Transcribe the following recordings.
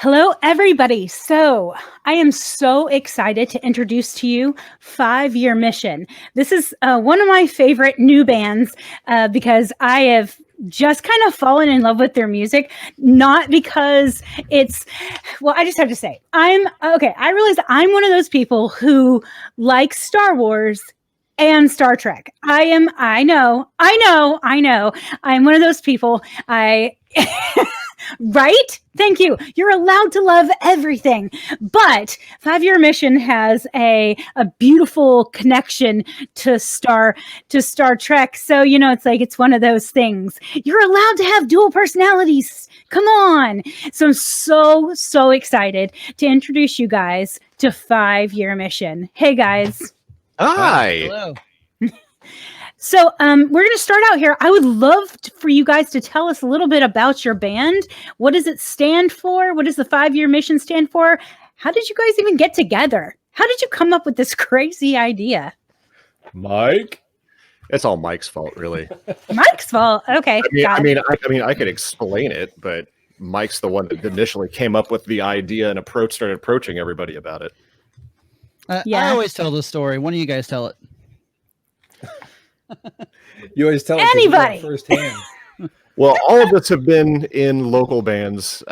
Hello, everybody. So I am so excited to introduce to you 5 Year Mission. This is one of my favorite new bands because I have just kind of fallen in love with their music, not because I just have to say, I realize I'm one of those people who like Star Wars and Star Trek. I know. I'm one of those people. Right? Thank you. You're allowed to love everything. But 5 Year Mission has a beautiful connection to Star Trek. So, it's one of those things. You're allowed to have dual personalities. Come on. So I'm so excited to introduce you guys to 5 Year Mission. Hey guys. Hi. Hello. So we're going to start out here. I would love for you guys to tell us a little bit about your band. What does it stand for? What does the 5 Year Mission stand for? How did you guys even get together? How did you come up with this crazy idea? Mike? It's all Mike's fault, really. Mike's fault? Okay. I mean, I could explain it, but Mike's the one that initially came up with the idea and started approaching everybody about it. I always tell the story. One of you guys tell it. You always tell anybody firsthand. Well, all of us have been in local bands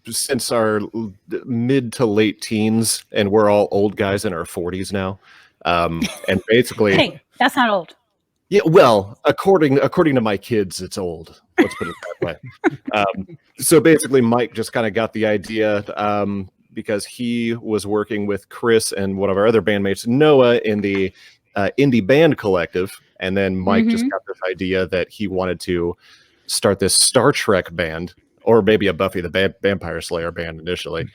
since our mid to late teens, and we're all old guys in our 40s now. And basically, hey, that's not old. Yeah, well, according to my kids, it's old. Let's put it that way. So basically, Mike just kind of got the idea because he was working with Chris and one of our other bandmates, Noah, in the indie band collective, and then Mike just got this idea that he wanted to start this Star Trek band, or maybe a Buffy the Vampire Slayer band initially.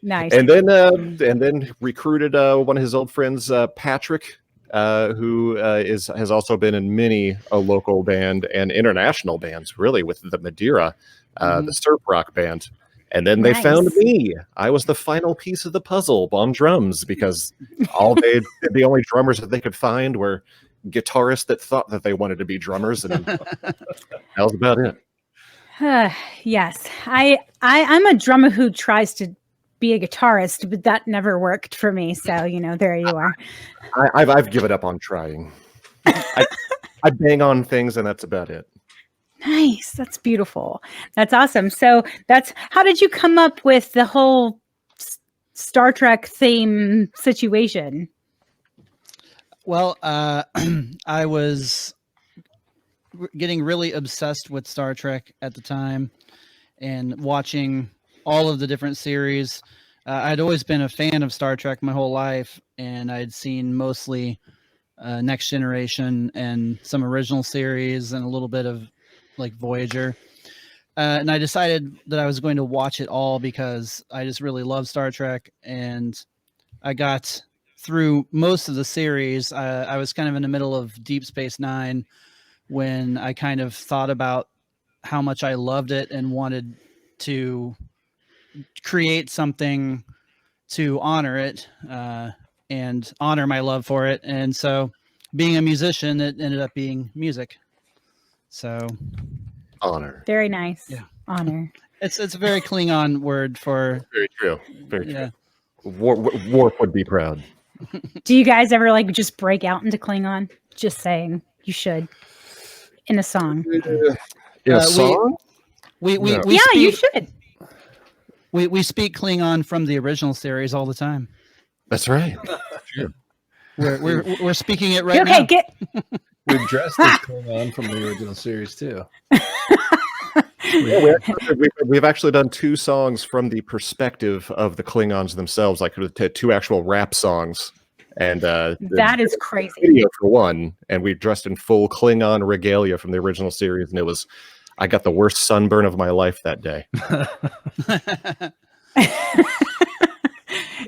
Nice. And then recruited one of his old friends, Patrick, who has also been in many a local band and international bands, really, with the Madeira, the surf rock band. And then they found me. I was the final piece of the puzzle on drums, because the only drummers that they could find were guitarists that thought that they wanted to be drummers, and that was about it. Yes, I'm a drummer who tries to be a guitarist, but that never worked for me. So there you are. I've given up on trying. I bang on things, and that's about it. Nice. That's beautiful. That's awesome. So how did you come up with the whole Star Trek theme situation? Well, I was getting really obsessed with Star Trek at the time and watching all of the different series. I'd always been a fan of Star Trek my whole life, and I'd seen mostly Next Generation and some original series and a little bit of like Voyager. And I decided that I was going to watch it all because I just really love Star Trek. And I got through most of the series. I was kind of in the middle of Deep Space Nine when I kind of thought about how much I loved it and wanted to create something to honor it and honor my love for it. And so being a musician, it ended up being music. So honor. Very nice. Yeah. Honor. It's a very Klingon word for. Very true. Very yeah. true. Worf would be proud. Do you guys ever just break out into Klingon? Just saying, you should in a song. In a song? You should. We speak Klingon from the original series all the time. That's right. Sure. We're speaking it right now. We've dressed as Klingon from the original series too. Yeah, we've actually done 2 songs from the perspective of the Klingons themselves, like 2 actual rap songs, and that is crazy. Video for one, and we dressed in full Klingon regalia from the original series, and I got the worst sunburn of my life that day.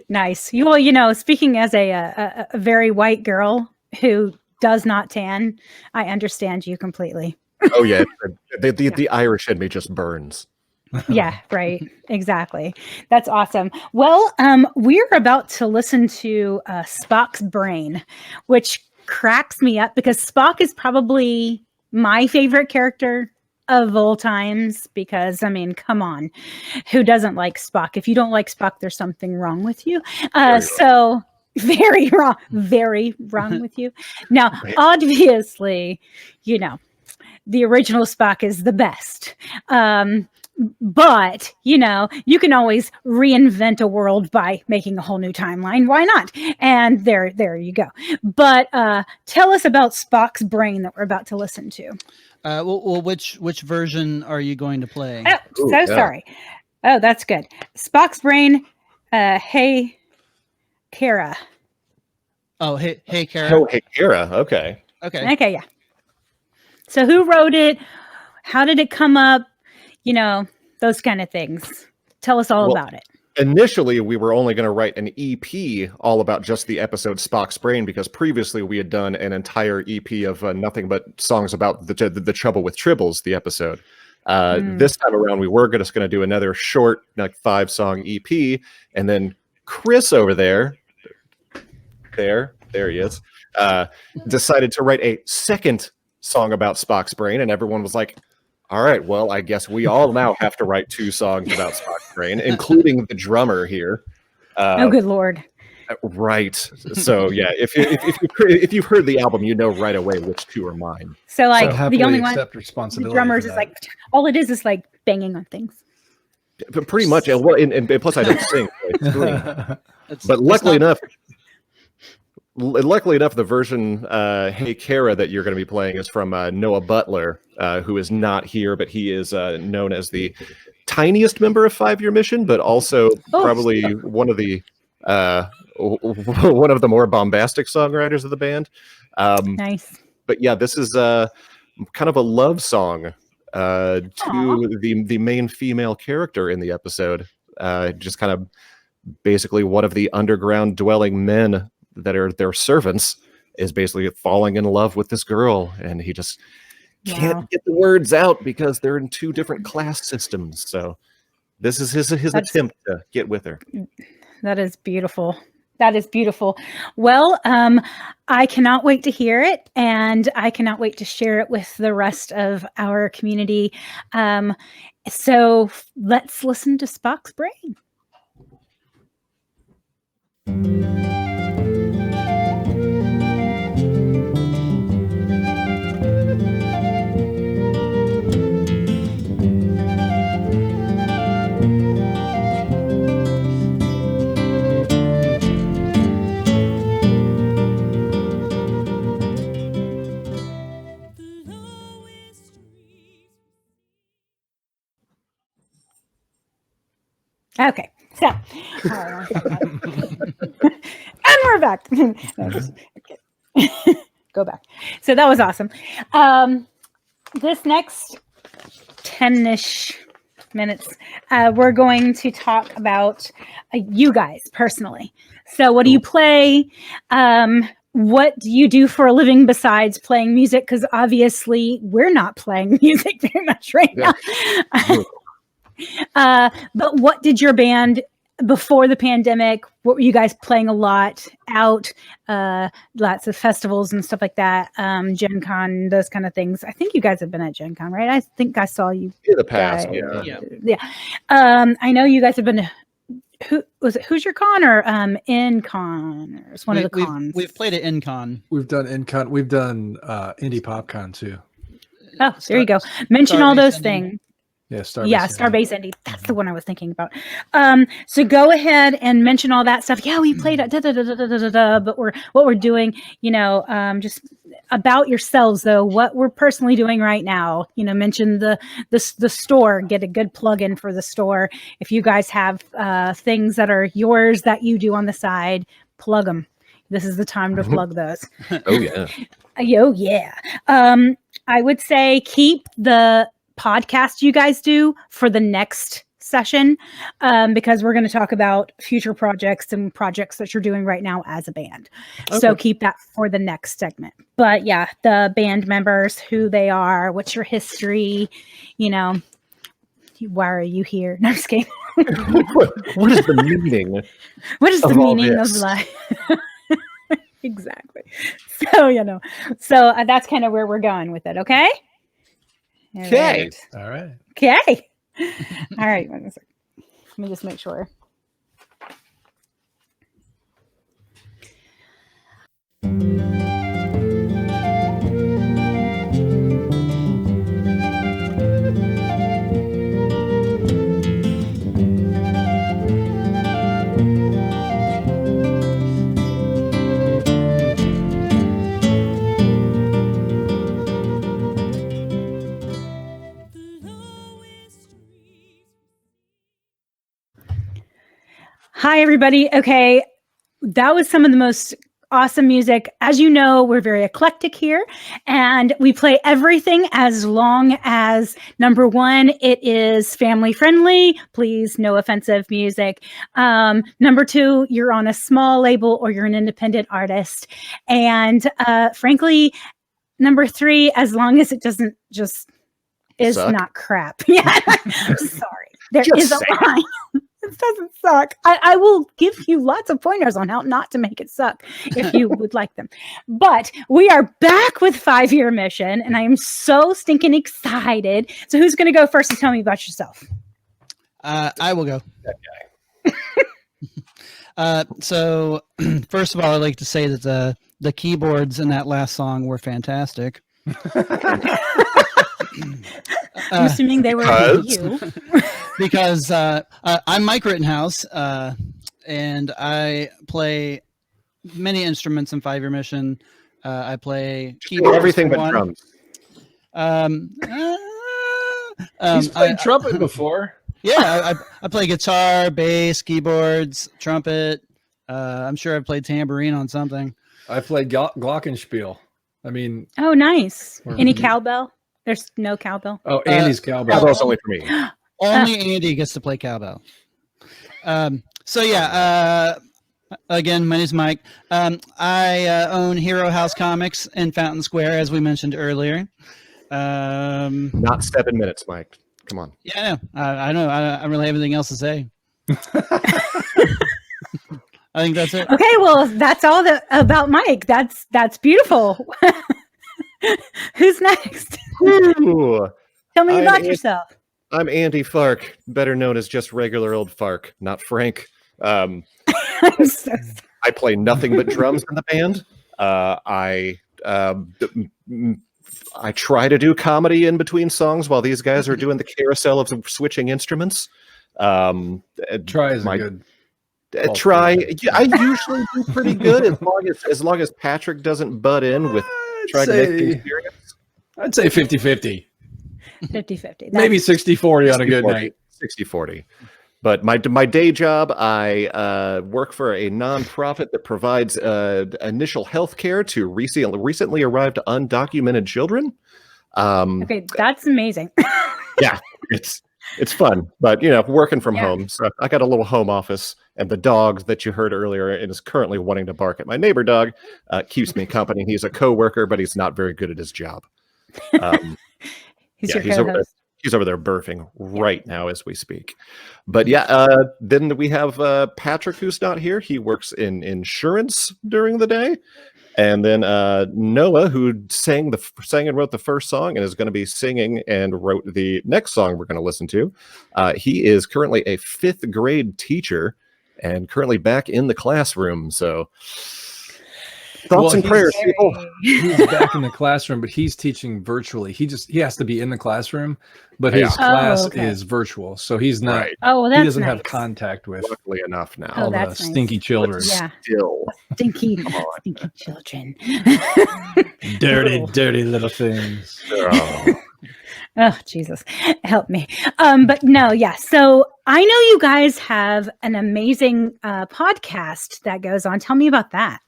Nice. Speaking as a very white girl who does not tan, I understand you completely. Oh yeah, the Irish in me just burns. Yeah, right. Exactly. That's awesome. Well, we're about to listen to Spock's Brain, which cracks me up because Spock is probably my favorite character of old times because, I mean, come on, who doesn't like Spock? If you don't like Spock, there's something wrong with you. So very wrong with you. Now, obviously, you know, the original Spock is the best. But, you know, you can always reinvent a world by making a whole new timeline. Why not? And there you go. But tell us about Spock's brain that we're about to listen to. Well, which version are you going to play? Oh, sorry. Oh, that's good. Spock's brain. Hey, Kara. Oh, hey, Kara. Oh, hey, Kara. Okay. Okay, yeah. So who wrote it? How did it come up? You know, those kind of things. Tell us all about it. Initially, we were only going to write an EP all about just the episode Spock's Brain, because previously we had done an entire EP of nothing but songs about the trouble with tribbles, the episode. This time around, we were just going to do another short, like 5-song EP, and then Chris over there he is, decided to write a second song about Spock's brain, and everyone was like, all right, well, I guess we all now have to write 2 songs about Spock's brain, including the drummer here. Oh, good Lord. Right. So, yeah, if you've heard the album, you know right away which 2 are mine. So, like, happily the only one, accept the responsibility drummers for is that. like, all it is like banging on things. But pretty much, and plus I don't sing. But luckily enough, the version Hey Kara that you're going to be playing is from Noah Butler, who is not here, but he is known as the tiniest member of 5 Year Mission, but also probably one of the more bombastic songwriters of the band. Nice. But yeah, this is kind of a love song to the main female character in the episode. Just kind of basically one of the underground dwelling men that are their servants is basically falling in love with this girl, and he just can't get the words out because they're in 2 different class systems. So this is his attempt to get with her. That is beautiful. That is beautiful. Well, I cannot wait to hear it, and I cannot wait to share it with the rest of our community. So let's listen to Spock's Brain. Okay, so and we're back. No, go back. So that was awesome. This next 10-ish minutes, we're going to talk about you guys personally. So what do you play? What do you do for a living besides playing music? Because obviously we're not playing music very much right now. But what did your band before the pandemic? What were you guys playing a lot out? Lots of festivals and stuff like that. Gen Con, those kind of things. I think you guys have been at Gen Con, right? I think I saw you in the past. Yeah. I know you guys have been. Who was it? Who's your con or InCon? Or it's one of the cons. We've played at InCon. We've done InCon. We've done Indie PopCon too. Oh, there you go. Mention all those things. Yeah, Starbase Indie. That's the one I was thinking about. So go ahead and mention all that stuff. Yeah, we played at but what we're doing, just about yourselves though, what we're personally doing right now. Mention the store, get a good plug-in for the store. If you guys have things that are yours that you do on the side, plug them. This is the time to plug those. Oh yeah. Oh yeah. I would say keep the podcast you guys do for the next session, because we're going to talk about future projects and projects that you're doing right now as a band. Okay. So keep that for the next segment. But yeah, the band members, who they are, what's your history, why are you here? No, I'm just kidding. What is the meaning? What is the meaning of life? Exactly. So, so that's kind of where we're going with it. Okay. Okay. All right. Okay. All right. Let me just make sure. Hi, everybody. Okay. That was some of the most awesome music. As you know, we're very eclectic here, and we play everything as long as, number one, it is family friendly. Please, no offensive music. Number two, you're on a small label or you're an independent artist. And frankly, number three, as long as it doesn't just is Suck. not crap. Yeah, I'm sorry. There Just is a say line. It doesn't suck. I will give you lots of pointers on how not to make it suck if you would like them. But we are back with 5-year mission, and I am so stinking excited. So who's going to go first and tell me about yourself? I will go. So first of all, I'd like to say that the keyboards in that last song were fantastic. I'm assuming they were because- you. Because I'm Mike Rittenhouse, and I play many instruments in 5-year mission. I play keyboards everything for but one. drums. He's played trumpet before. Yeah, I play guitar, bass, keyboards, trumpet. I'm sure I've played tambourine on something. I played glockenspiel. I mean, Oh, nice. Or- Any cowbell? There's no cowbell. oh, Andy's cowbell. Cowbell's only for me. Only Andy gets to play cowbell. So yeah, again, my name is Mike. I own Hero House Comics in Fountain Square, as we mentioned earlier. Not 7 minutes, Mike. Come on. Yeah, I know. I don't really have anything else to say. I think that's it. Okay, well, that's all about Mike. That's beautiful. Who's next? Ooh, Tell me I'm about Andy. yourself. I'm Andy Fark, better known as just regular old Fark, not Frank. I'm so sorry. I play nothing but drums in the band. I try to do comedy in between songs while these guys are doing the carousel of switching instruments. Try is my- a good. Try. Yeah, I usually do pretty good as long as Patrick doesn't butt in with trying to make things serious. I'd say 50-50. 50-50. Maybe 60-40 on a good 60-40, night. 60-40. But my day job, I work for a nonprofit that provides initial health care to recently arrived undocumented children. Okay, that's amazing. Yeah, it's fun, but working from Yeah. home. So I got a little home office, and the dog that you heard earlier and is currently wanting to bark at my neighbor dog keeps me company. He's a coworker, but he's not very good at his job. He's Yeah, your co-host. he's over there burping right now as we speak. But yeah, then we have Patrick, who's not here. He works in insurance during the day. And then Noah, who sang and wrote the first song and is going to be singing and wrote the next song we're going to listen to. He is currently a 5th grade teacher and currently back in the classroom. So thoughts and prayers, people. He's back in the classroom, but he's teaching virtually. He has to be in the classroom, but his Yeah. class okay. is virtual, so he's not. Right. Oh, well, He that's doesn't nice. have contact with Luckily enough now. Oh, all the that's nice. stinky children. Yeah, Still. stinky on. children. Dirty, dirty little things. Oh. Oh, Jesus, help me. But no, yeah. So I know you guys have an amazing podcast that goes on. Tell me about that.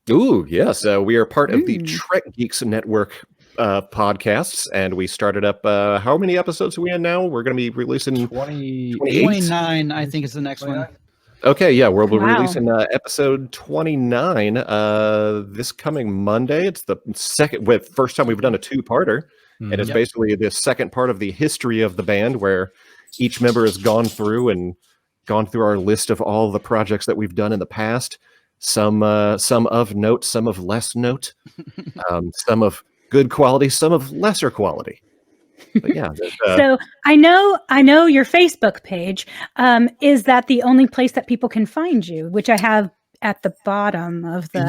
Ooh, yes. We are part of the Mm. Trek Geeks Network podcasts, and we started up. How many episodes are we in now? We're going to be releasing 28. 29, I think, is the next one. Okay, yeah, we'll be Wow. releasing episode 29 this coming Monday. It's the first time we've done a 2-parter, and it's Yep. basically the second part of the history of the band, where each member has gone through our list of all the projects that we've done in the past. Some of note, some of less note, some of good quality, some of lesser quality. But yeah, So I know your Facebook page. Is that the only place that people can find you? Which I have at the bottom of the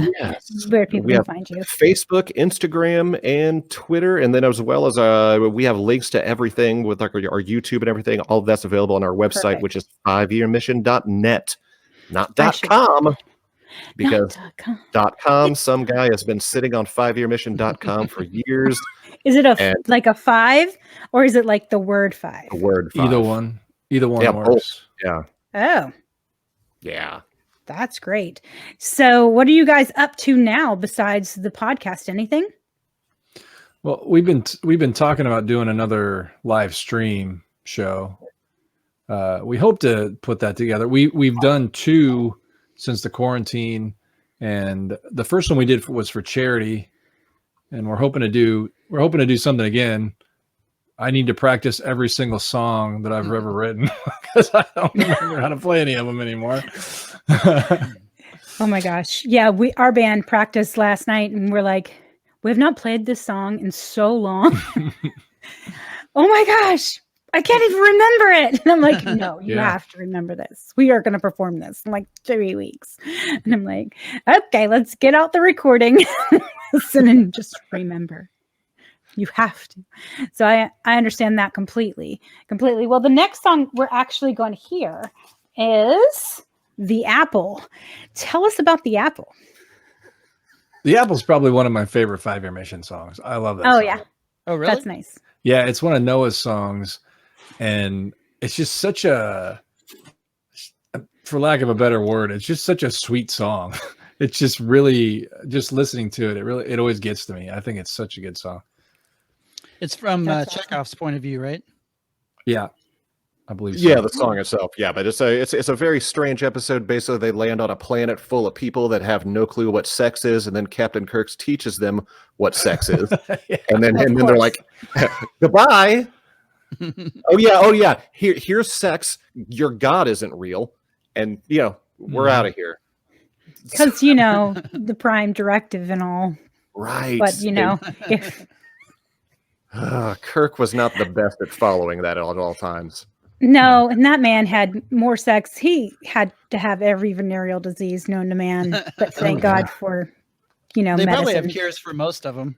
where people we can have find you. Facebook, Instagram, and Twitter, and then as well as we have links to everything with like our YouTube and everything. All of that's available on our website, Perfect. which is 5yearmission.net, not I should- .com, because Not .com, some guy has been sitting on 5yearmission.com for years. Is it And- like a 5 or is it like the word 5? The word 5. Either one Yeah, both. works. Yeah, Oh, yeah. that's great. So what are you guys up to now besides the podcast? Anything? Well, we've been talking about doing another live stream show. We hope to put that together. We've done 2 since the quarantine, and the first one we did was for charity, and we're hoping to do something again. I need to practice every single song that I've ever written because I don't remember how to play any of them anymore. Oh my gosh. Yeah, our band practiced last night and we're like, we have not played this song in so long. Oh my gosh. I can't even remember it. And I'm like, no, you have to remember this. We are going to perform this in like 3 weeks. And I'm like, okay, let's get out the recording. Listen and just remember. You have to. So I understand that completely. Well, the next song we're actually going to hear is The Apple. Tell us about The Apple. The Apple's probably one of my favorite 5-Year Mission songs. I love that Oh, song. yeah. Oh, really? That's nice. Yeah, it's one of Noah's songs, and it's just such a, for lack of a better word, it's just such a sweet song. It's just really, just listening to it, it always gets to me. I think it's such a good song. It's from That's awesome. Chekhov's point of view, right? Yeah, I believe so. Yeah, the song itself. Yeah, but it's a very strange episode. Basically, they land on a planet full of people that have no clue what sex is, and then Captain Kirk teaches them what sex is, Yeah. and then they're like, "Goodbye." Oh yeah. Here's sex. Your God isn't real, and we're out of here. Because, the prime directive and all. Right. But, if Kirk was not the best at following that at all times. no, and that man had more sex. He had to have every venereal disease known to man. But thank God for, They probably have medicine. cures for most of them.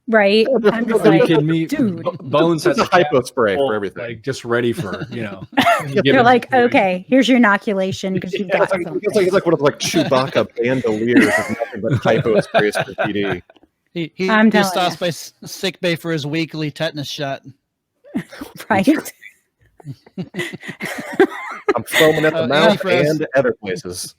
Right? I'm just Are you like, kidding me? dude. Bones has It's a hypo spray for everything. like just ready for They're like, okay, here's your inoculation because you've got something. It's like one of Chewbacca bandoliers with nothing but hypo sprays for PD. He I'm telling stops by sick bay for his weekly tetanus shot. Right? I'm foaming at the mouth for us. and other places.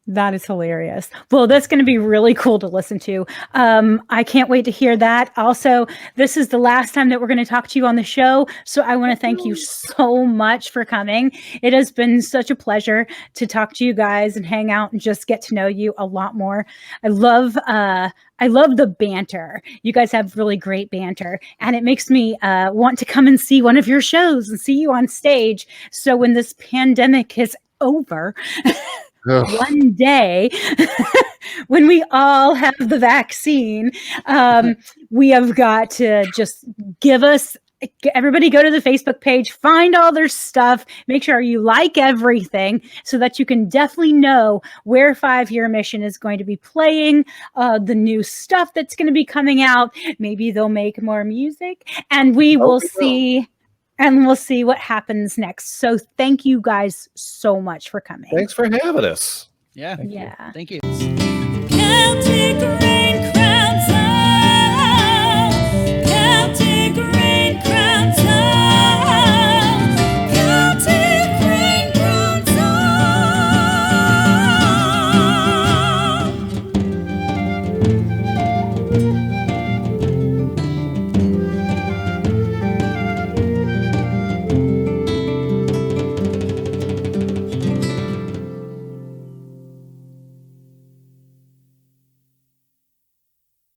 That is hilarious. Well, that's going to be really cool to listen to. I can't wait to hear that. Also, this is the last time that we're going to talk to you on the show. So I want to thank you so much for coming. It has been such a pleasure to talk to you guys and hang out and just get to know you a lot more. I love the banter. You guys have really great banter, and it makes me want to come and see one of your shows and see you on stage. So when this pandemic is over, one day when we all have the vaccine, we have got to just everybody go to the Facebook page, find all their stuff, make sure you like everything so that you can definitely know where 5-Year Mission is going to be playing, the new stuff that's going to be coming out. Maybe they'll make more music, and we'll see. And we'll see what happens next. So thank you guys so much for coming. Thanks for having us. Yeah. Yeah. Thank you. Celtic